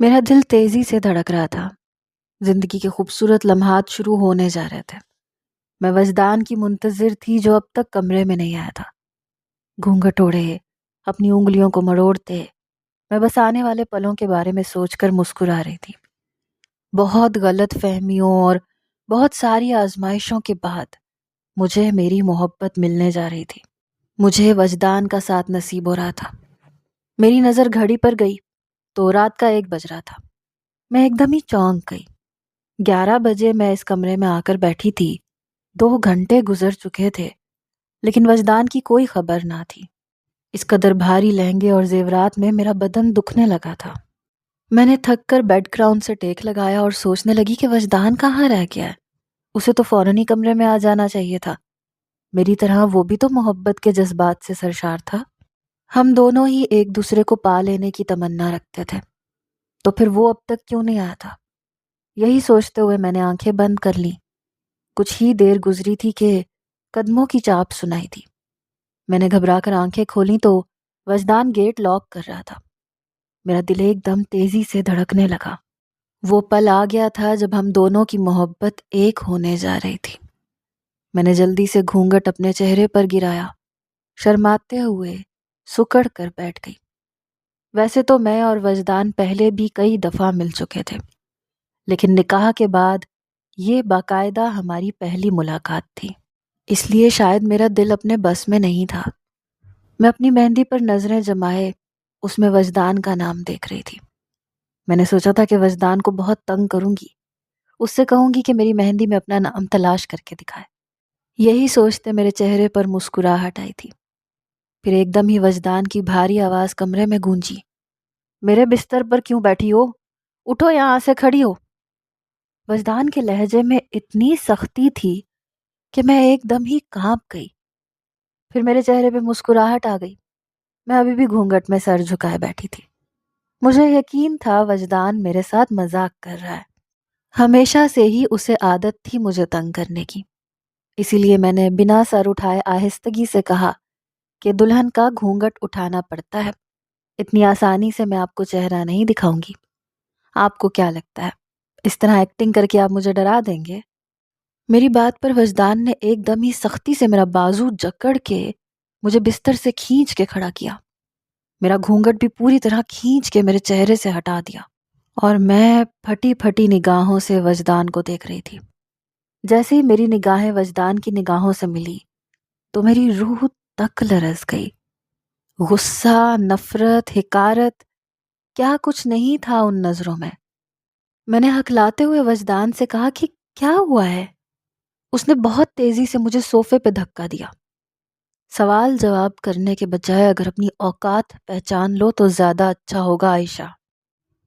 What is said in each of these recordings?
میرا دل تیزی سے دھڑک رہا تھا۔ زندگی کے خوبصورت لمحات شروع ہونے جا رہے تھے۔ میں وجدان کی منتظر تھی جو اب تک کمرے میں نہیں آیا تھا۔ گھونگھٹ اوڑھے، اپنی انگلیوں کو مروڑتے، میں بس آنے والے پلوں کے بارے میں سوچ کر مسکرا رہی تھی۔ بہت غلط فہمیوں اور بہت ساری آزمائشوں کے بعد مجھے میری محبت ملنے جا رہی تھی۔ مجھے وجدان کا ساتھ نصیب ہو رہا تھا۔ میری نظر گھڑی پر گئی تو رات کا 1 بج رہا تھا۔ میں ایک دم ہی چونک گئی۔ 11 بجے میں اس کمرے میں آ کر بیٹھی تھی۔ 2 گھنٹے گزر چکے تھے لیکن وجدان کی کوئی خبر نہ تھی۔ اس قدر بھاری لہنگے اور زیورات میں میرا بدن دکھنے لگا تھا۔ میں نے تھک کر بیڈ گراؤنڈ سے ٹیک لگایا اور سوچنے لگی کہ وجدان کہاں رہ گیا ہے۔ اسے تو فوراً ہی کمرے میں آ جانا چاہیے تھا۔ میری طرح وہ بھی تو محبت کے جذبات سے سرشار تھا۔ ہم دونوں ہی ایک دوسرے کو پا لینے کی تمنا رکھتے تھے، تو پھر وہ اب تک کیوں نہیں آیا تھا؟ یہی سوچتے ہوئے میں نے آنکھیں بند کر لیں۔ کچھ ہی دیر گزری تھی کہ قدموں کی چاپ سنائی دی۔ میں نے گھبرا کر آنکھیں کھولیں تو وجدان گیٹ لاک کر رہا تھا۔ میرا دل ایک دم تیزی سے دھڑکنے لگا۔ وہ پل آ گیا تھا جب ہم دونوں کی محبت ایک ہونے جا رہی تھی۔ میں نے جلدی سے گھونگھٹ اپنے چہرے پر گرایا، شرماتے ہوئے سکڑ کر بیٹھ گئی۔ ویسے تو میں اور وجدان پہلے بھی کئی دفعہ مل چکے تھے، لیکن نکاح کے بعد یہ باقاعدہ ہماری پہلی ملاقات تھی، اس لیے شاید میرا دل اپنے بس میں نہیں تھا۔ میں اپنی مہندی پر نظریں جمائے اس میں وجدان کا نام دیکھ رہی تھی۔ میں نے سوچا تھا کہ وجدان کو بہت تنگ کروں گی، اس سے کہوں گی کہ میری مہندی میں اپنا نام تلاش کر کے دکھائے۔ یہی سوچتے میرے چہرے پر مسکراہٹ آئی تھی۔ پھر ایک دم ہی وجدان کی بھاری آواز کمرے میں گونجی، میرے بستر پر کیوں بیٹھی ہو؟ اٹھو، یہاں سے کھڑی ہو۔ وجدان کے لہجے میں اتنی سختی تھی کہ میں ایک دم ہی کانپ گئی۔ پھر میرے چہرے پہ مسکراہٹ آ گئی۔ میں ابھی بھی گھونگھٹ میں سر جھکائے بیٹھی تھی۔ مجھے یقین تھا وجدان میرے ساتھ مذاق کر رہا ہے۔ ہمیشہ سے ہی اسے عادت تھی مجھے تنگ کرنے کی، اسی لیے میں نے بنا سر اٹھائے آہستگی سے کہا کہ دلہن کا گھونگھٹ اٹھانا پڑتا ہے، اتنی آسانی سے میں آپ کو چہرہ نہیں دکھاؤں گی۔ آپ کو کیا لگتا ہے اس طرح ایکٹنگ کر کے آپ مجھے ڈرا دیں گے؟ میری بات پر وجدان نے ایک دم ہی سختی سے میرا بازو جکڑ کے مجھے بستر سے کھینچ کے کھڑا کیا۔ میرا گھونگھٹ بھی پوری طرح کھینچ کے میرے چہرے سے ہٹا دیا، اور میں پھٹی پھٹی نگاہوں سے وجدان کو دیکھ رہی تھی۔ جیسے ہی میری نگاہیں وجدان کی نگاہوں سے ملی تو میری روح تک لرز گئی۔ غصہ، نفرت، حقارت، کیا کچھ نہیں تھا ان نظروں میں۔ میں نے ہکلاتے ہوئے وجدان سے کہا کہ کیا ہوا ہے؟ اس نے بہت تیزی سے مجھے صوفے پہ دھکا دیا۔ سوال جواب کرنے کے بجائے اگر اپنی اوقات پہچان لو تو زیادہ اچھا ہوگا عائشہ۔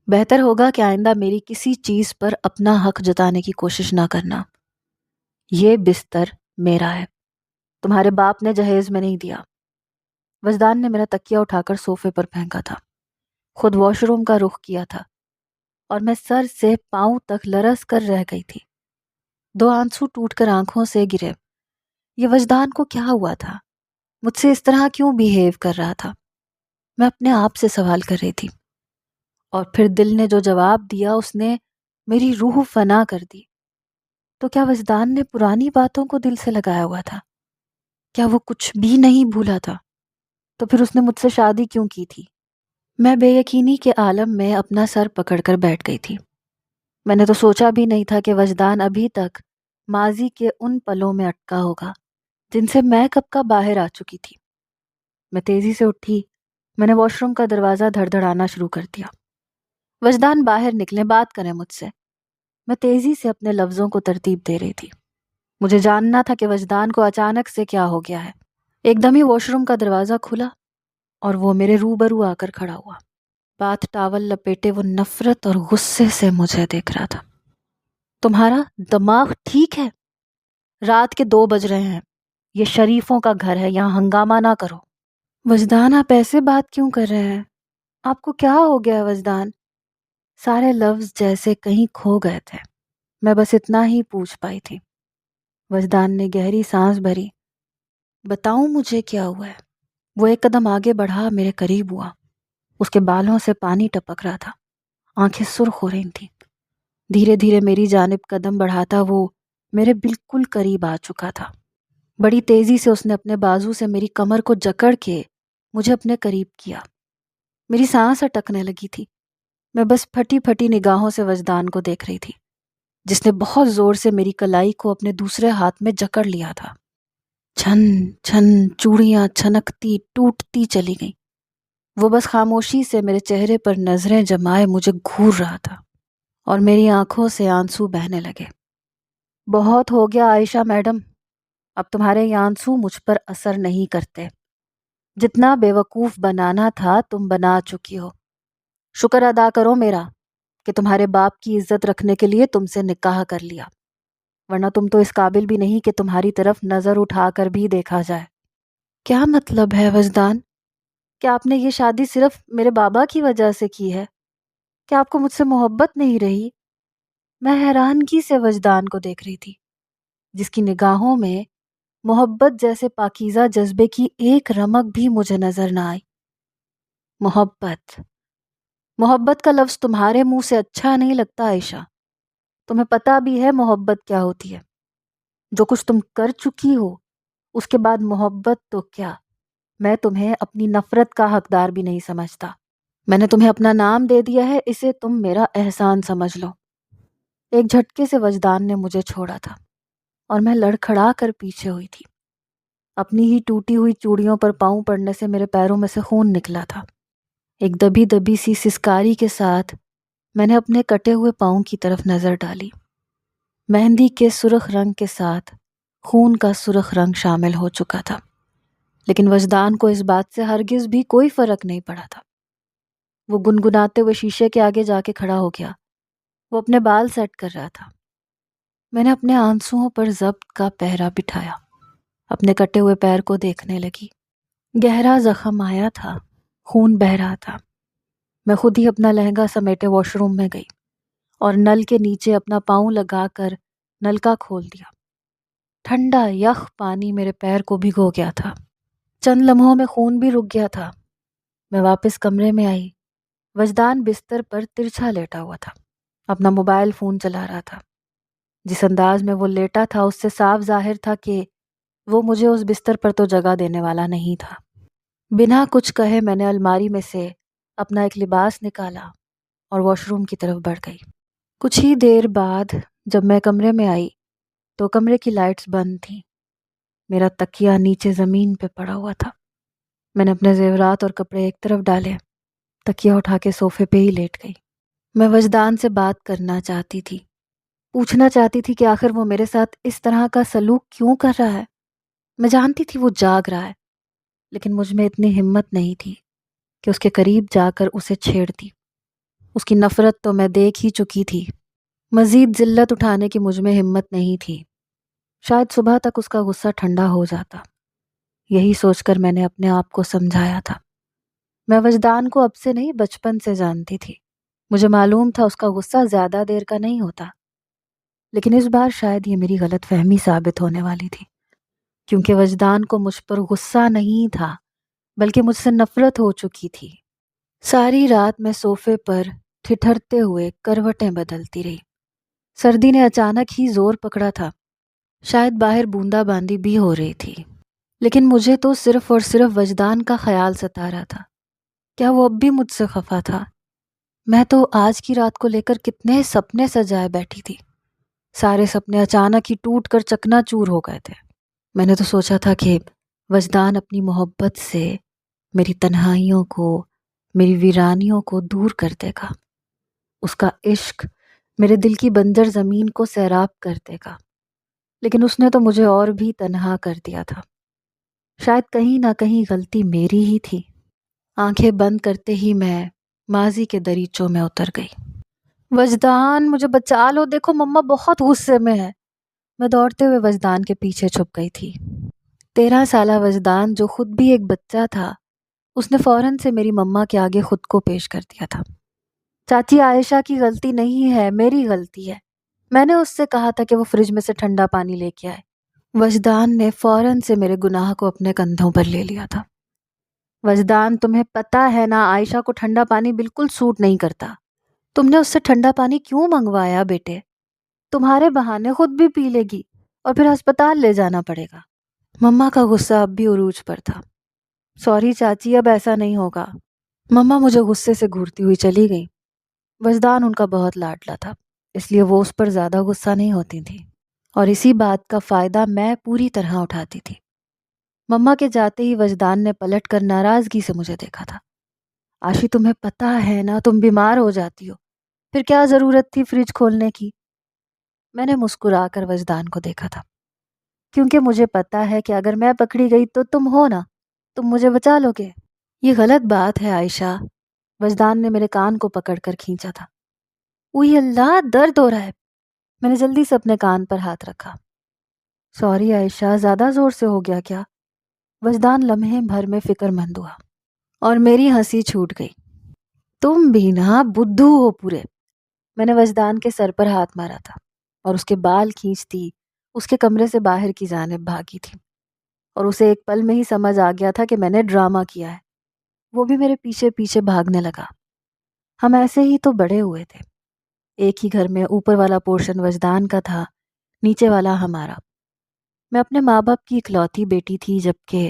بہتر ہوگا کہ آئندہ میری کسی چیز پر اپنا حق جتانے کی کوشش نہ کرنا۔ یہ بستر میرا ہے، تمہارے باپ نے جہیز میں نہیں دیا۔ وجدان نے میرا تکیہ اٹھا کر صوفے پر پھینکا تھا، خود واش روم کا رخ کیا تھا، اور میں سر سے پاؤں تک لرز کر رہ گئی تھی۔ 2 آنسو ٹوٹ کر آنکھوں سے گرے۔ یہ وجدان کو کیا ہوا تھا؟ مجھ سے اس طرح کیوں بیہیو کر رہا تھا؟ میں اپنے آپ سے سوال کر رہی تھی، اور پھر دل نے جو جواب دیا اس نے میری روح فنا کر دی۔ تو کیا وجدان نے پرانی باتوں کو دل سے لگایا ہوا تھا؟ کیا وہ کچھ بھی نہیں بھولا تھا؟ تو پھر اس نے مجھ سے شادی کیوں کی تھی؟ میں بے یقینی کے عالم میں اپنا سر پکڑ کر بیٹھ گئی تھی۔ میں نے تو سوچا بھی نہیں تھا کہ وجدان ابھی تک ماضی کے ان پلوں میں اٹکا ہوگا جن سے میں کب کا باہر آ چکی تھی۔ میں تیزی سے اٹھی، میں نے واش روم کا دروازہ دھڑ دھڑانا شروع کر دیا۔ وجدان باہر نکلیں، بات کریں مجھ سے۔ میں تیزی سے اپنے لفظوں کو ترتیب دے رہی تھی۔ مجھے جاننا تھا کہ وجدان کو اچانک سے کیا ہو گیا ہے۔ ایک دم ہی واش روم کا دروازہ کھلا اور وہ میرے روبرو آ کر کھڑا ہوا۔ بات ٹاول لپیٹے وہ نفرت اور غصے سے مجھے دیکھ رہا تھا۔ تمہارا دماغ ٹھیک ہے؟ رات کے 2 بج رہے ہیں، یہ شریفوں کا گھر ہے، یہاں ہنگامہ نہ کرو۔ وجدان، آپ ایسے بات کیوں کر رہے ہیں؟ آپ کو کیا ہو گیا وجدان؟ سارے لفظ جیسے کہیں کھو گئے تھے۔ میں بس اتنا ہی پوچھ پائی تھی۔ وجدان نے گہری سانس بھری۔ بتاؤں مجھے کیا ہوا ہے؟ وہ ایک قدم آگے بڑھا، میرے قریب ہوا۔ اس کے بالوں سے پانی ٹپک رہا تھا، آنکھیں سرخ ہو رہی تھیں۔ دھیرے دھیرے میری جانب قدم بڑھاتا وہ میرے بالکل قریب آ چکا تھا۔ بڑی تیزی سے اس نے اپنے بازو سے میری کمر کو جکڑ کے مجھے اپنے قریب کیا۔ میری سانس اٹکنے لگی تھی۔ میں بس پھٹی پھٹی نگاہوں سے وجدان کو دیکھ رہی تھی، جس نے بہت زور سے میری کلائی کو اپنے دوسرے ہاتھ میں جکڑ لیا تھا۔ چھن چھن چوڑیاں چھنکتی ٹوٹتی چلی گئیں۔ وہ بس خاموشی سے میرے چہرے پر نظریں جمائے مجھے گھور رہا تھا اور میری آنکھوں سے آنسو بہنے لگے۔ بہت ہو گیا عائشہ میڈم، اب تمہارے یہ آنسو مجھ پر اثر نہیں کرتے۔ جتنا بے وقوف بنانا تھا تم بنا چکی ہو۔ شکر ادا کرو میرا کہ تمہارے باپ کی عزت رکھنے کے لیے تم سے نکاح کر لیا، ورنہ تم تو اس قابل بھی نہیں کہ تمہاری طرف نظر اٹھا کر بھی دیکھا جائے۔ کیا مطلب ہے وجدان؟ کیا آپ نے یہ شادی صرف میرے بابا کی وجہ سے کی ہے؟ کیا آپ کو مجھ سے محبت نہیں رہی؟ میں حیرانگی سے وجدان کو دیکھ رہی تھی، جس کی نگاہوں میں محبت جیسے پاکیزہ جذبے کی ایک رمق بھی مجھے نظر نہ آئی۔ محبت، محبت کا لفظ تمہارے منہ سے اچھا نہیں لگتا عائشہ۔ تمہیں پتہ بھی ہے محبت کیا ہوتی ہے؟ جو کچھ تم کر چکی ہو اس کے بعد محبت تو کیا، میں تمہیں اپنی نفرت کا حقدار بھی نہیں سمجھتا۔ میں نے تمہیں اپنا نام دے دیا ہے، اسے تم میرا احسان سمجھ لو۔ ایک جھٹکے سے وجدان نے مجھے چھوڑا تھا اور میں لڑکھڑا کر پیچھے ہوئی تھی۔ اپنی ہی ٹوٹی ہوئی چوڑیوں پر پاؤں پڑنے سے میرے پیروں میں سے خون نکلا تھا۔ ایک دبی دبی سی سسکاری کے ساتھ میں نے اپنے کٹے ہوئے پاؤں کی طرف نظر ڈالی۔ مہندی کے سرخ رنگ کے ساتھ خون کا سرخ رنگ شامل ہو چکا تھا، لیکن وجدان کو اس بات سے ہرگز بھی کوئی فرق نہیں پڑا تھا۔ وہ گنگناتے ہوئے شیشے کے آگے جا کے کھڑا ہو گیا۔ وہ اپنے بال سیٹ کر رہا تھا۔ میں نے اپنے آنسوؤں پر ضبط کا پہرا بٹھایا، اپنے کٹے ہوئے پیر کو دیکھنے لگی۔ گہرا زخم آیا تھا، خون بہہ رہا تھا۔ میں خود ہی اپنا لہنگا سمیٹے واش روم میں گئی اور نل کے نیچے اپنا پاؤں لگا کر نلکا کھول دیا۔ ٹھنڈا یخ پانی میرے پیر کو بھگو گیا تھا۔ چند لمحوں میں خون بھی رک گیا تھا۔ میں واپس کمرے میں آئی۔ وجدان بستر پر ترچھا لیٹا ہوا تھا، اپنا موبائل فون چلا رہا تھا۔ جس انداز میں وہ لیٹا تھا اس سے صاف ظاہر تھا کہ وہ مجھے اس بستر پر تو جگہ دینے والا نہیں تھا۔ بنا کچھ کہے میں نے الماری میں سے اپنا ایک لباس نکالا اور واش روم کی طرف بڑھ گئی۔ کچھ ہی دیر بعد جب میں کمرے میں آئی تو کمرے کی لائٹس بند تھیں۔ میرا تکیہ نیچے زمین پہ پڑا ہوا تھا۔ میں نے اپنے زیورات اور کپڑے ایک طرف ڈالے، تکیہ اٹھا کے صوفے پہ ہی لیٹ گئی۔ میں وجدان سے بات کرنا چاہتی تھی، پوچھنا چاہتی تھی کہ آخر وہ میرے ساتھ اس طرح کا سلوک کیوں کر رہا ہے۔ میں جانتی تھی وہ جاگ رہا ہے، لیکن مجھ میں اتنی ہمت نہیں تھی کہ اس کے قریب جا کر اسے چھیڑتی۔ اس کی نفرت تو میں دیکھ ہی چکی تھی، مزید ذلت اٹھانے کی مجھ میں ہمت نہیں تھی۔ شاید صبح تک اس کا غصہ ٹھنڈا ہو جاتا، یہی سوچ کر میں نے اپنے آپ کو سمجھایا تھا۔ میں وجدان کو اب سے نہیں بچپن سے جانتی تھی۔ مجھے معلوم تھا اس کا غصہ زیادہ دیر کا نہیں ہوتا، لیکن اس بار شاید یہ میری غلط فہمی ثابت ہونے والی تھی، کیونکہ وجدان کو مجھ پر غصہ نہیں تھا بلکہ مجھ سے نفرت ہو چکی تھی۔ ساری رات میں صوفے پر ٹھٹھرتے ہوئے کروٹیں بدلتی رہی۔ سردی نے اچانک ہی زور پکڑا تھا، شاید باہر بوندا باندی بھی ہو رہی تھی، لیکن مجھے تو صرف اور صرف وجدان کا خیال ستا رہا تھا۔ کیا وہ اب بھی مجھ سے خفا تھا؟ میں تو آج کی رات کو لے کر کتنے سپنے سجائے بیٹھی تھی، سارے سپنے اچانک ہی ٹوٹ کر چکنا چور ہو گئے تھے۔ میں نے تو سوچا تھا کہ وجدان اپنی محبت سے میری تنہائیوں کو، میری ویرانیوں کو دور کر دے گا۔ اس کا عشق میرے دل کی بنجر زمین کو سیراب کر دے گا، لیکن اس نے تو مجھے اور بھی تنہا کر دیا تھا۔ شاید کہیں نہ کہیں غلطی میری ہی تھی۔ آنکھیں بند کرتے ہی میں ماضی کے دریچوں میں اتر گئی۔ وجدان مجھے بچا لو، دیکھو مما بہت غصے میں ہے۔ میں دوڑتے ہوئے وجدان کے پیچھے چھپ گئی تھی۔ 13 سالہ وجدان جو خود بھی ایک بچہ تھا، اس نے فوراً سے میری مما کے آگے خود کو پیش کر دیا تھا۔ چاچی عائشہ کی غلطی نہیں ہے، میری غلطی ہے۔ میں نے اس سے کہا تھا کہ وہ فریج میں سے ٹھنڈا پانی لے کے آئے۔ وجدان نے فوراً سے میرے گناہ کو اپنے کندھوں پر لے لیا تھا۔ وجدان تمہیں پتہ ہے نا عائشہ کو ٹھنڈا پانی بالکل سوٹ نہیں کرتا۔ تم نے اس سے ٹھنڈا پانی کیوں منگوایا بیٹے؟ تمہارے بہانے خود بھی پی لے گی اور پھر ہسپتال لے جانا پڑے گا۔ مما کا غصہ اب بھی عروج پر تھا۔ سوری چاچی، اب ایسا نہیں ہوگا۔ مما مجھے غصے سے گھورتی ہوئی چلی گئی۔ وجدان ان کا بہت لاڈلا تھا، اس لیے وہ اس پر زیادہ غصہ نہیں ہوتی تھی، اور اسی بات کا فائدہ میں پوری طرح اٹھاتی تھی۔ مما کے جاتے ہی وجدان نے پلٹ کر ناراضگی سے مجھے دیکھا تھا۔ آشی، تمہیں پتہ ہے نا تم بیمار ہو جاتی ہو، پھر کیا ضرورت تھی فریج کھولنے کی؟ میں نے مسکرا کر وجدان کو دیکھا تھا، کیونکہ مجھے پتا ہے کہ اگر میں پکڑی گئی تو تم ہو نا، تم مجھے بچا لو گے۔ یہ غلط بات ہے عائشہ، وجدان نے میرے کان کو پکڑ کر کھینچا تھا۔ اوہ اللہ، درد ہو رہا ہے۔ میں نے جلدی سے اپنے کان پر ہاتھ رکھا۔ سوری عائشہ، زیادہ زور سے ہو گیا کیا؟ وجدان لمحے بھر میں فکر مند ہوا اور میری ہنسی چھوٹ گئی۔ تم بھی نا بدھو ہو پورے۔ میں نے وجدان کے سر پر ہاتھ مارا تھا اور اس کے بال کھینچتی اس کے کمرے سے باہر کی جانب بھاگی تھی، اور اسے ایک پل میں ہی سمجھ آ گیا تھا کہ میں نے ڈرامہ کیا ہے۔ وہ بھی میرے پیچھے پیچھے بھاگنے لگا۔ ہم ایسے ہی تو بڑے ہوئے تھے، ایک ہی گھر میں اوپر والا پورشن وجدان کا تھا، نیچے والا ہمارا۔ میں اپنے ماں باپ کی اکلوتی بیٹی تھی، جبکہ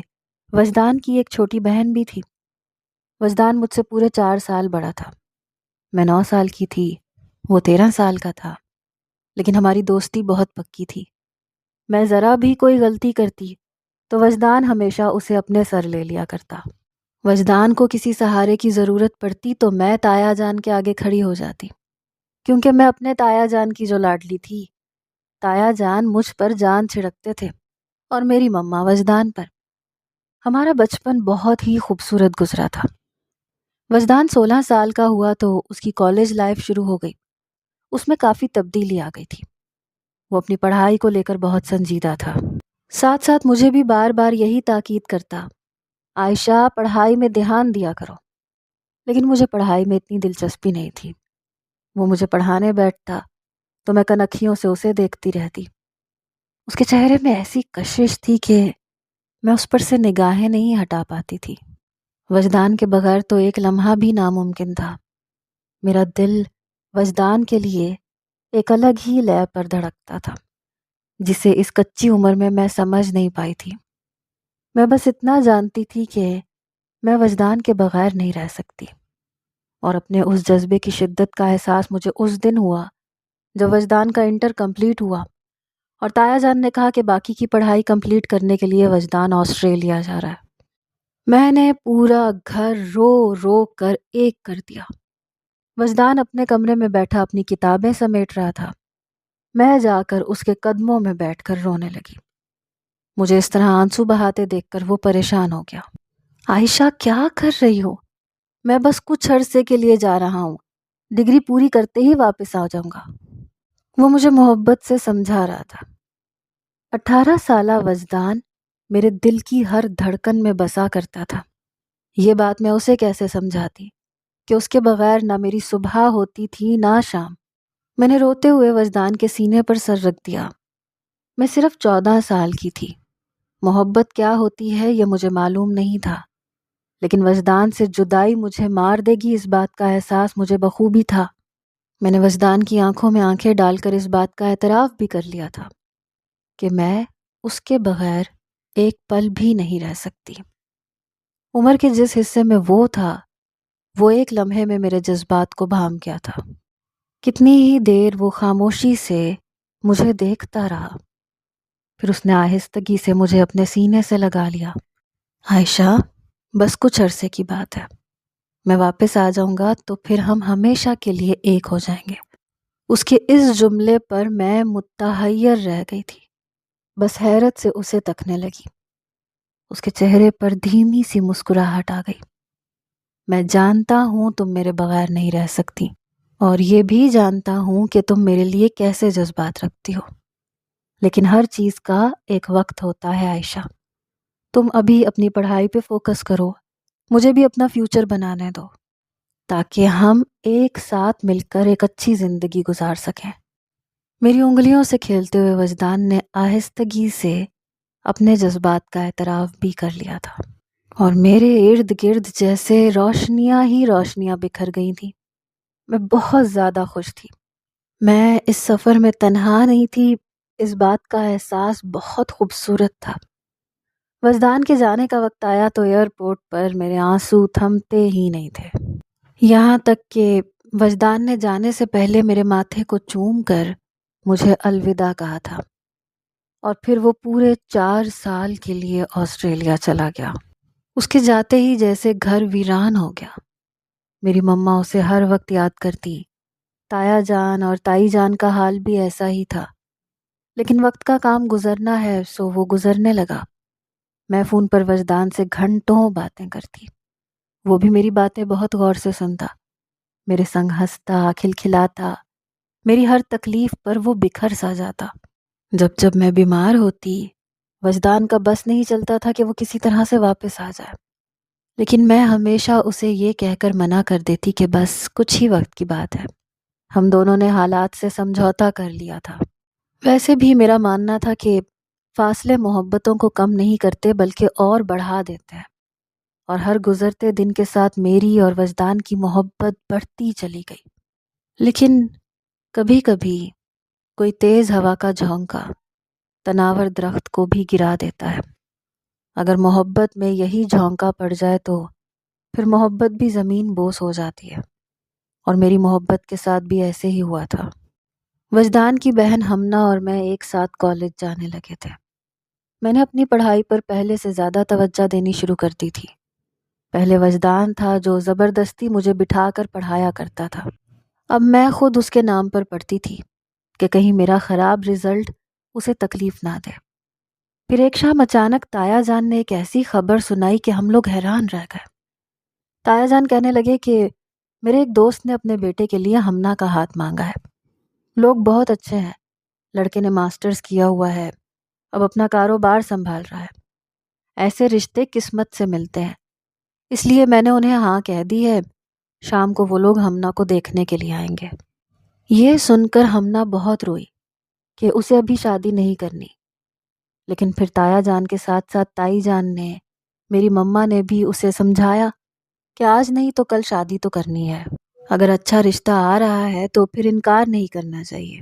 وجدان کی ایک چھوٹی بہن بھی تھی۔ وجدان مجھ سے پورے 4 سال بڑا تھا۔ میں 9 سال کی تھی، وہ 13 سال کا تھا، لیکن ہماری دوستی بہت پکی تھی۔ میں ذرا بھی کوئی غلطی کرتی تو وجدان ہمیشہ اسے اپنے سر لے لیا کرتا۔ وجدان کو کسی سہارے کی ضرورت پڑتی تو میں تایا جان کے آگے کھڑی ہو جاتی، کیونکہ میں اپنے تایا جان کی جو لاڈلی تھی۔ تایا جان مجھ پر جان چھڑکتے تھے اور میری مما وجدان پر۔ ہمارا بچپن بہت ہی خوبصورت گزرا تھا۔ وجدان 16 سال کا ہوا تو اس کی کالج لائف شروع ہو گئی۔ اس میں کافی تبدیلی آ گئی تھی۔ وہ اپنی پڑھائی کو لے کر بہت سنجیدہ تھا، ساتھ ساتھ مجھے بھی بار بار یہی تاکید کرتا، عائشہ پڑھائی میں دھیان دیا کرو۔ لیکن مجھے پڑھائی میں اتنی دلچسپی نہیں تھی۔ وہ مجھے پڑھانے بیٹھتا تو میں کنکھیوں سے اسے دیکھتی رہتی۔ اس کے چہرے میں ایسی کشش تھی کہ میں اس پر سے نگاہیں نہیں ہٹا پاتی تھی۔ وجدان کے بغیر تو ایک لمحہ بھی ناممکن تھا۔ میرا دل وجدان کے لیے ایک الگ ہی لے پر دھڑکتا تھا، جسے اس کچی عمر میں سمجھ نہیں پائی تھی۔ میں بس اتنا جانتی تھی کہ میں وجدان کے بغیر نہیں رہ سکتی، اور اپنے اس جذبے کی شدت کا احساس مجھے اس دن ہوا جب وجدان کا انٹر کمپلیٹ ہوا اور تایا جان نے کہا کہ باقی کی پڑھائی کمپلیٹ کرنے کے لیے وجدان آسٹریلیا جا رہا ہے۔ میں نے پورا گھر رو رو کر ایک کر دیا۔ وجدان اپنے کمرے میں بیٹھا اپنی کتابیں سمیٹ رہا تھا۔ میں جا کر اس کے قدموں میں بیٹھ کر رونے لگی۔ مجھے اس طرح آنسو بہاتے دیکھ کر وہ پریشان ہو گیا۔ عائشہ، کیا کر رہی ہو؟ میں بس کچھ عرصے کے لیے جا رہا ہوں، ڈگری پوری کرتے ہی واپس آ جاؤں گا۔ وہ مجھے محبت سے سمجھا رہا تھا۔ 18 سالہ وجدان میرے دل کی ہر دھڑکن میں بسا کرتا تھا۔ یہ بات میں اسے کیسے سمجھاتی کہ اس کے بغیر نہ میری صبح ہوتی تھی نہ شام۔ میں نے روتے ہوئے وجدان کے سینے پر سر رکھ دیا۔ میں صرف 14 سال کی تھی۔ محبت کیا ہوتی ہے یہ مجھے معلوم نہیں تھا، لیکن وجدان سے جدائی مجھے مار دے گی اس بات کا احساس مجھے بخوبی تھا۔ میں نے وجدان کی آنکھوں میں آنکھیں ڈال کر اس بات کا اعتراف بھی کر لیا تھا کہ میں اس کے بغیر ایک پل بھی نہیں رہ سکتی۔ عمر کے جس حصے میں وہ تھا، وہ ایک لمحے میں میرے جذبات کو بھانپ گیا تھا۔ کتنی ہی دیر وہ خاموشی سے مجھے دیکھتا رہا، پھر اس نے آہستگی سے مجھے اپنے سینے سے لگا لیا۔ عائشہ، بس کچھ عرصے کی بات ہے، میں واپس آ جاؤں گا تو پھر ہم ہمیشہ کے لیے ایک ہو جائیں گے۔ اس کے اس جملے پر میں متحیر رہ گئی تھی، بس حیرت سے اسے تکنے لگی۔ اس کے چہرے پر دھیمی سی مسکراہٹ آ گئی۔ میں جانتا ہوں تم میرے بغیر نہیں رہ سکتی، اور یہ بھی جانتا ہوں کہ تم میرے لیے کیسے جذبات رکھتی ہو، لیکن ہر چیز کا ایک وقت ہوتا ہے عائشہ۔ تم ابھی اپنی پڑھائی پہ فوکس کرو، مجھے بھی اپنا فیوچر بنانے دو، تاکہ ہم ایک ساتھ مل کر ایک اچھی زندگی گزار سکیں۔ میری انگلیوں سے کھیلتے ہوئے وجدان نے آہستگی سے اپنے جذبات کا اعتراف بھی کر لیا تھا، اور میرے ارد گرد جیسے روشنیاں ہی روشنیاں بکھر گئی تھیں۔ میں بہت زیادہ خوش تھی۔ میں اس سفر میں تنہا نہیں تھی، اس بات کا احساس بہت خوبصورت تھا۔ وجدان کے جانے کا وقت آیا تو ایئرپورٹ پر میرے آنسو تھمتے ہی نہیں تھے، یہاں تک کہ وجدان نے جانے سے پہلے میرے ماتھے کو چوم کر مجھے الوداع کہا تھا، اور پھر وہ پورے 4 سال کے لیے آسٹریلیا چلا گیا۔ اس کے جاتے ہی جیسے گھر ویران ہو گیا۔ میری مما اسے ہر وقت یاد کرتی، تایا جان اور تائی جان کا حال بھی ایسا ہی تھا، لیکن وقت کا کام گزرنا ہے سو وہ گزرنے لگا۔ میں فون پر وجدان سے گھنٹوں باتیں کرتی، وہ بھی میری باتیں بہت غور سے سنتا، میرے سنگ ہنستا، کھلکھلاتا، میری ہر تکلیف پر وہ بکھر سا جاتا۔ جب میں بیمار ہوتی، وجدان کا بس نہیں چلتا تھا کہ وہ کسی طرح سے واپس آ جائے، لیکن میں ہمیشہ اسے یہ کہہ کر منع کر دیتی کہ بس کچھ ہی وقت کی بات ہے، ہم دونوں نے حالات سے سمجھوتا کر لیا تھا۔ ویسے بھی میرا ماننا تھا کہ فاصلے محبتوں کو کم نہیں کرتے بلکہ اور بڑھا دیتے ہیں، اور ہر گزرتے دن کے ساتھ میری اور وجدان کی محبت بڑھتی چلی گئی۔ لیکن کبھی کبھی کوئی تیز ہوا کا جھونکا تناور درخت کو بھی گرا دیتا ہے۔ اگر محبت میں یہی جھونکا پڑ جائے تو پھر محبت بھی زمین بوس ہو جاتی ہے، اور میری محبت کے ساتھ بھی ایسے ہی ہوا تھا۔ وجدان کی بہن ہمنا اور میں ایک ساتھ کالج جانے لگے تھے۔ میں نے اپنی پڑھائی پر پہلے سے زیادہ توجہ دینی شروع کر دی تھی۔ پہلے وجدان تھا جو زبردستی مجھے بٹھا کر پڑھایا کرتا تھا، اب میں خود اس کے نام پر پڑھتی تھی کہ کہیں میرا خراب رزلٹ اسے تکلیف نہ دے۔ پھر ایک شام اچانک تایا جان نے ایک ایسی خبر سنائی کہ ہم لوگ حیران رہ گئے۔ تایا جان کہنے لگے کہ میرے ایک دوست نے اپنے بیٹے کے لیے ہمنا کا ہاتھ مانگا ہے، لوگ بہت اچھے ہیں، لڑکے نے ماسٹرز کیا ہوا ہے، اب اپنا کاروبار سنبھال رہا ہے، ایسے رشتے قسمت سے ملتے ہیں، اس لیے میں نے انہیں ہاں کہہ دی ہے، شام کو وہ لوگ ہمنا کو دیکھنے کے لیے آئیں گے۔ یہ سن کر ہمنا بہت روئی کہ اسے ابھی شادی نہیں کرنی، لیکن پھر تایا جان کے ساتھ ساتھ تائی جان نے، میری مما نے بھی اسے سمجھایا کہ آج نہیں تو کل شادی تو کرنی ہے، اگر اچھا رشتہ آ رہا ہے تو پھر انکار نہیں کرنا چاہیے،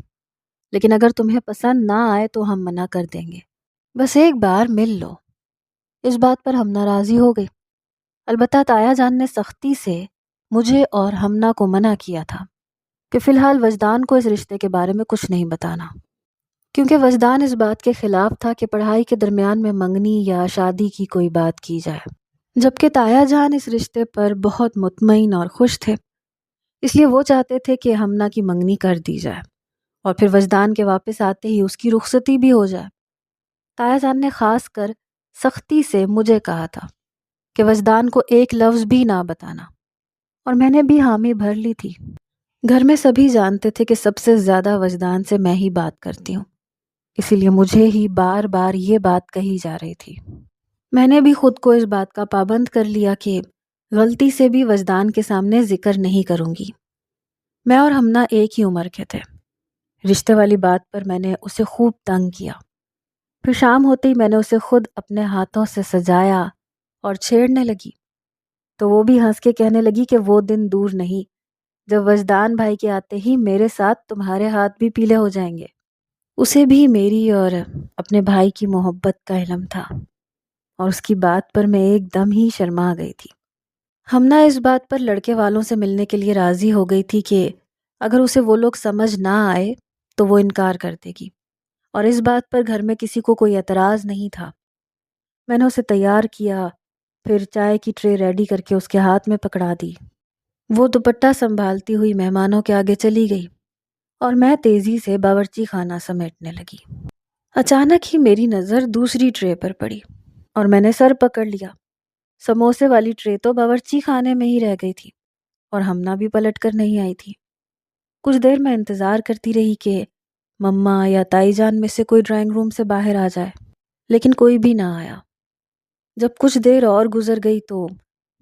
لیکن اگر تمہیں پسند نہ آئے تو ہم منع کر دیں گے، بس ایک بار مل لو۔ اس بات پر ہم ناراضی ہو گئی، البتہ تایا جان نے سختی سے مجھے اور ہمنا کو منع کیا تھا کہ فی الحال وجدان کو اس رشتے کے بارے میں کچھ نہیں بتانا، کیونکہ وجدان اس بات کے خلاف تھا کہ پڑھائی کے درمیان میں منگنی یا شادی کی کوئی بات کی جائے، جبکہ تایا جان اس رشتے پر بہت مطمئن اور خوش تھے، اس لیے وہ چاہتے تھے کہ ہمنا کی منگنی کر دی جائے اور پھر وجدان کے واپس آتے ہی اس کی رخصتی بھی ہو جائے۔ تایا جان نے خاص کر سختی سے مجھے کہا تھا کہ وجدان کو ایک لفظ بھی نہ بتانا، اور میں نے بھی حامی بھر لی تھی۔ گھر میں سبھی جانتے تھے کہ سب سے زیادہ وجدان سے میں ہی بات کرتی ہوں، اسی لیے مجھے ہی بار بار یہ بات کہی جا رہی تھی۔ میں نے بھی خود کو اس بات کا پابند کر لیا کہ غلطی سے بھی وجدان کے سامنے ذکر نہیں کروں گی۔ میں اور ہمنا ایک ہی عمر کے تھے، رشتے والی بات پر میں نے اسے خوب تنگ کیا۔ پھر شام ہوتے ہی میں نے اسے خود اپنے ہاتھوں سے سجایا اور چھیڑنے لگی، تو وہ بھی ہنس کے کہنے لگی کہ وہ دن دور نہیں جب وجدان بھائی کے آتے ہی میرے ساتھ تمہارے ہاتھ بھی پیلے ہو جائیں گے۔ اسے بھی میری اور اپنے بھائی کی محبت کا علم تھا، اور اس کی بات پر میں ایک دم ہی شرما گئی تھی۔ ہمنا اس بات پر لڑکے والوں سے ملنے کے لیے راضی ہو گئی تھی کہ اگر اسے وہ لوگ سمجھ نہ آئے تو وہ انکار کر دے گی، اور اس بات پر گھر میں کسی کو کوئی اعتراض نہیں تھا۔ میں نے اسے تیار کیا، پھر چائے کی ٹرے ریڈی کر کے اس کے ہاتھ میں پکڑا دی۔ وہ دوپٹہ سنبھالتی ہوئی مہمانوں کے آگے چلی گئی، اور میں تیزی سے باورچی خانہ سمیٹنے لگی۔ اچانک ہی میری نظر دوسری ٹرے پر پڑی، اور میں نے سر پکڑ لیا۔ سموسے والی ٹرے تو باورچی خانے میں ہی رہ گئی تھی، اور ہمنا بھی پلٹ کر نہیں آئی تھی۔ کچھ دیر میں انتظار کرتی رہی کہ مما یا تائی جان میں سے کوئی ڈرائنگ روم سے باہر آ جائے، لیکن کوئی بھی نہ آیا۔ جب کچھ دیر اور گزر گئی تو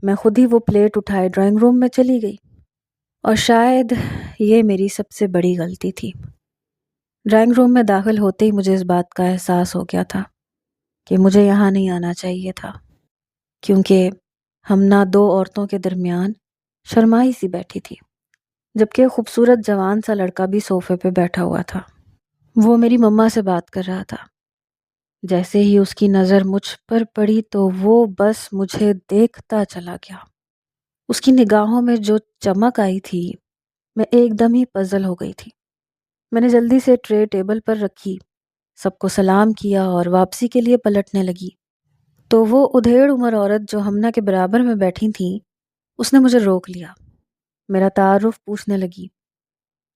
میں خود ہی وہ پلیٹ اٹھائے ڈرائنگ روم میں چلی گئی، اور شاید یہ میری سب سے بڑی غلطی تھی۔ ڈرائنگ روم میں داخل ہوتے ہی مجھے اس بات کا احساس ہو گیا تھا کہ مجھے یہاں نہیں آنا چاہیے تھا، کیونکہ ہمنا دو عورتوں کے درمیان شرمائی سی بیٹھی تھی، جبکہ خوبصورت جوان سا لڑکا بھی صوفے پہ بیٹھا ہوا تھا۔ وہ میری مما سے بات کر رہا تھا۔ جیسے ہی اس کی نظر مجھ پر پڑی تو وہ بس مجھے دیکھتا چلا گیا۔ اس کی نگاہوں میں جو چمک آئی تھی، میں ایک دم ہی پزل ہو گئی تھی۔ میں نے جلدی سے ٹرے ٹیبل پر رکھی، سب کو سلام کیا اور واپسی کے لیے پلٹنے لگی تو وہ ادھیڑ عمر عورت جو ہمنا کے برابر میں بیٹھی تھی، اس نے مجھے روک لیا، میرا تعارف پوچھنے لگی،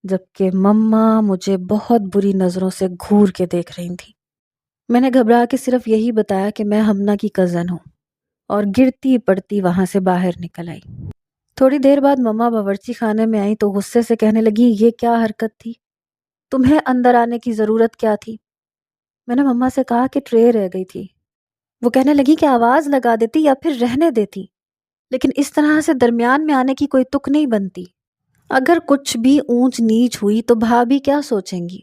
جبکہ مما مجھے بہت بری نظروں سے گھور کے دیکھ رہی تھی۔ میں نے گھبرا کے صرف یہی بتایا کہ میں ہمنا کی کزن ہوں، اور گرتی پڑتی وہاں سے باہر نکل آئی۔ تھوڑی دیر بعد مما باورچی خانے میں آئی تو غصے سے کہنے لگی، یہ کیا حرکت تھی؟ تمہیں اندر آنے کی ضرورت کیا تھی؟ میں نے مما سے کہا کہ ٹرے رہ گئی تھی۔ وہ کہنے لگی کہ آواز لگا دیتی یا پھر رہنے دیتی، لیکن اس طرح سے درمیان میں آنے کی کوئی تک نہیں بنتی۔ اگر کچھ بھی اونچ نیچ ہوئی تو بھابھی کیا سوچیں گی؟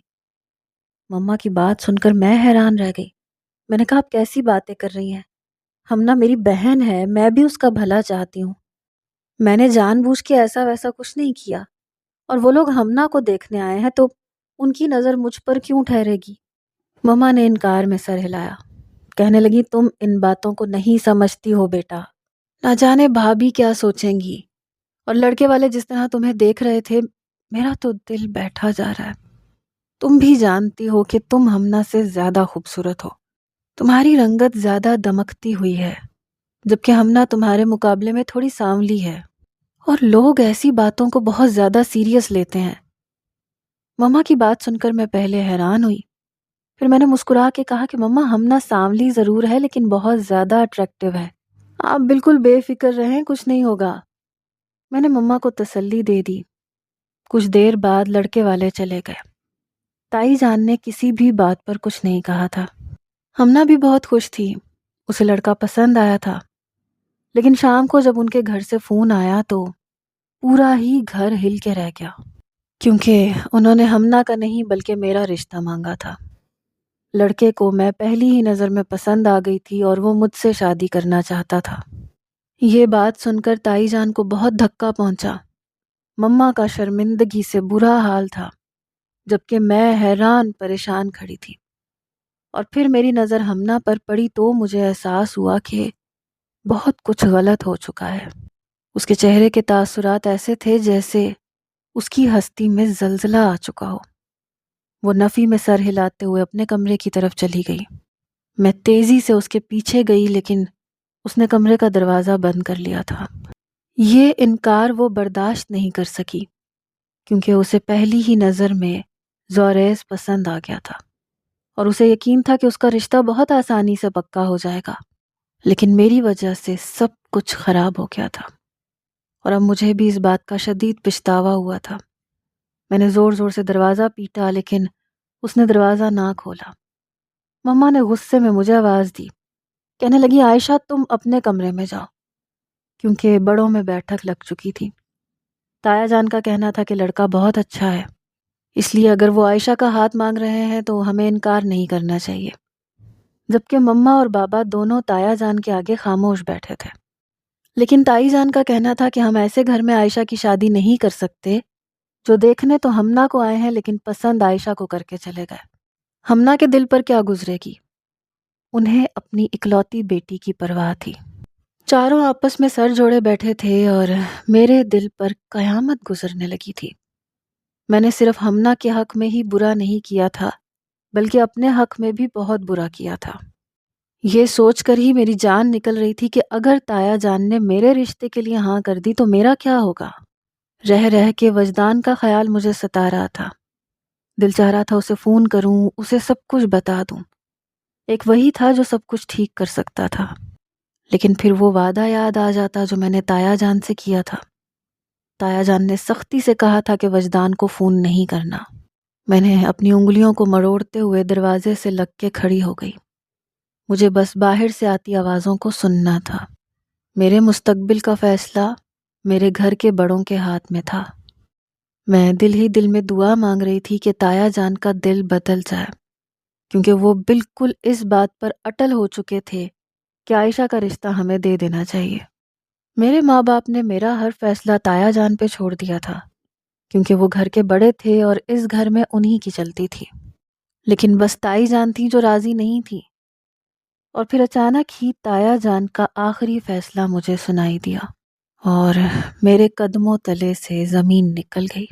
مما کی بات سن کر میں حیران رہ گئی۔ میں نے کہا، آپ کیسی باتیں کر رہی ہیں؟ ہمنا میری بہن ہے، میں بھی اس کا بھلا چاہتی ہوں۔ میں نے جان بوجھ کے ایسا ویسا کچھ نہیں کیا، اور وہ لوگ ہمنا کو دیکھنے آئے ہیں تو ان کی نظر مجھ پر کیوں ٹھہرے گی؟ مما نے انکار میں سر ہلایا، کہنے لگی، تم ان باتوں کو نہیں سمجھتی ہو بیٹا، نہ جانے بھابھی کیا سوچیں گی، اور لڑکے والے جس طرح تمہیں دیکھ رہے تھے، میرا تو دل بیٹھا جا رہا ہے۔ تم بھی جانتی ہو کہ تم ہمنا سے زیادہ خوبصورت ہو، تمہاری رنگت زیادہ دمکتی ہوئی ہے، جبکہ ہمنا تمہارے مقابلے میں تھوڑی سانولی ہے، اور لوگ ایسی باتوں کو بہت زیادہ سیریس لیتے ہیں۔ مما کی بات سن کر میں پہلے حیران ہوئی، پھر میں نے مسکرا کے کہا کہ مما، ہمنا سانولی ضرور ہے لیکن بہت زیادہ اٹریکٹیو ہے، آپ بالکل بے فکر رہیں، کچھ نہیں ہوگا۔ میں نے مما کو تسلی دے دی۔ کچھ دیر بعد لڑکے والے چلے گئے۔ تائی جان نے کسی بھی بات پر کچھ نہیں کہا تھا۔ ہمنا بھی بہت خوش تھی، اسے لڑکا پسند آیا تھا، لیکن شام کو جب ان کے گھر سے فون آیا تو پورا ہی گھر ہل کے رہ گیا، کیونکہ انہوں نے ہمنا کا نہیں بلکہ میرا رشتہ مانگا تھا۔ لڑکے کو میں پہلی ہی نظر میں پسند آ گئی تھی اور وہ مجھ سے شادی کرنا چاہتا تھا۔ یہ بات سن کر تائی جان کو بہت دھکا پہنچا۔ مما کا شرمندگی سے برا حال تھا، جبکہ میں حیران پریشان کھڑی تھی۔ اور پھر میری نظر ہمنا پر پڑی تو مجھے احساس ہوا کہ بہت کچھ غلط ہو چکا ہے۔ اس کے چہرے کے تاثرات ایسے تھے جیسے اس کی ہستی میں زلزلہ آ چکا ہو۔ وہ نفی میں سر ہلاتے ہوئے اپنے کمرے کی طرف چلی گئی۔ میں تیزی سے اس کے پیچھے گئی، لیکن اس نے کمرے کا دروازہ بند کر لیا تھا۔ یہ انکار وہ برداشت نہیں کر سکی، کیونکہ اسے پہلی ہی نظر میں زوریز پسند آ گیا تھا، اور اسے یقین تھا کہ اس کا رشتہ بہت آسانی سے پکا ہو جائے گا، لیکن میری وجہ سے سب کچھ خراب ہو گیا تھا، اور اب مجھے بھی اس بات کا شدید پچھتاوا ہوا تھا۔ میں نے زور زور سے دروازہ پیٹا، لیکن اس نے دروازہ نہ کھولا۔ مما نے غصے میں مجھے آواز دی، کہنے لگی، عائشہ، تم اپنے کمرے میں جاؤ، کیونکہ بڑوں میں بیٹھک لگ چکی تھی۔ تایا جان کا کہنا تھا کہ لڑکا بہت اچھا ہے، اس لیے اگر وہ عائشہ کا ہاتھ مانگ رہے ہیں تو ہمیں انکار نہیں کرنا چاہیے، جبکہ مما اور بابا دونوں تایا جان کے آگے خاموش بیٹھے تھے۔ لیکن تائی جان کا کہنا تھا کہ ہم ایسے گھر میں عائشہ کی شادی نہیں کر سکتے جو دیکھنے تو ہمنا کو آئے ہیں لیکن پسند عائشہ کو کر کے چلے گئے۔ ہمنا کے دل پر کیا گزرے گی؟ انہیں اپنی اکلوتی بیٹی کی پرواہ تھی۔ چاروں آپس میں سر جوڑے بیٹھے تھے اور میرے دل پر قیامت گزرنے لگی تھی۔ میں نے صرف ہمنا کے حق میں ہی برا نہیں کیا تھا، بلکہ اپنے حق میں بھی بہت برا کیا تھا۔ یہ سوچ کر ہی میری جان نکل رہی تھی کہ اگر تایا جان نے میرے رشتے کے لیے ہاں کر دی تو میرا کیا ہوگا؟ رہ رہ کے وجدان کا خیال مجھے ستا رہا تھا۔ دل چاہ رہا تھا اسے فون کروں، اسے سب کچھ بتا دوں۔ ایک وہی تھا جو سب کچھ ٹھیک کر سکتا تھا، لیکن پھر وہ وعدہ یاد آ جاتا جو میں نے تایا جان سے کیا تھا۔ تایا جان نے سختی سے کہا تھا کہ وجدان کو فون نہیں کرنا۔ میں نے اپنی انگلیوں کو مروڑتے ہوئے دروازے سے لگ کے کھڑی ہو گئی۔ مجھے بس باہر سے آتی آوازوں کو سننا تھا۔ میرے مستقبل کا فیصلہ میرے گھر کے بڑوں کے ہاتھ میں تھا۔ میں دل ہی دل میں دعا مانگ رہی تھی کہ تایا جان کا دل بدل جائے، کیونکہ وہ بالکل اس بات پر اٹل ہو چکے تھے کہ عائشہ کا رشتہ ہمیں دے دینا چاہیے۔ میرے ماں باپ نے میرا ہر فیصلہ تایا جان پہ چھوڑ دیا تھا، کیونکہ وہ گھر کے بڑے تھے اور اس گھر میں انہی کی چلتی تھی۔ لیکن بس تائی جان تھی جو راضی نہیں تھی، اور پھر اچانک ہی تایا جان کا آخری فیصلہ مجھے سنائی دیا اور میرے قدموں تلے سے زمین نکل گئی۔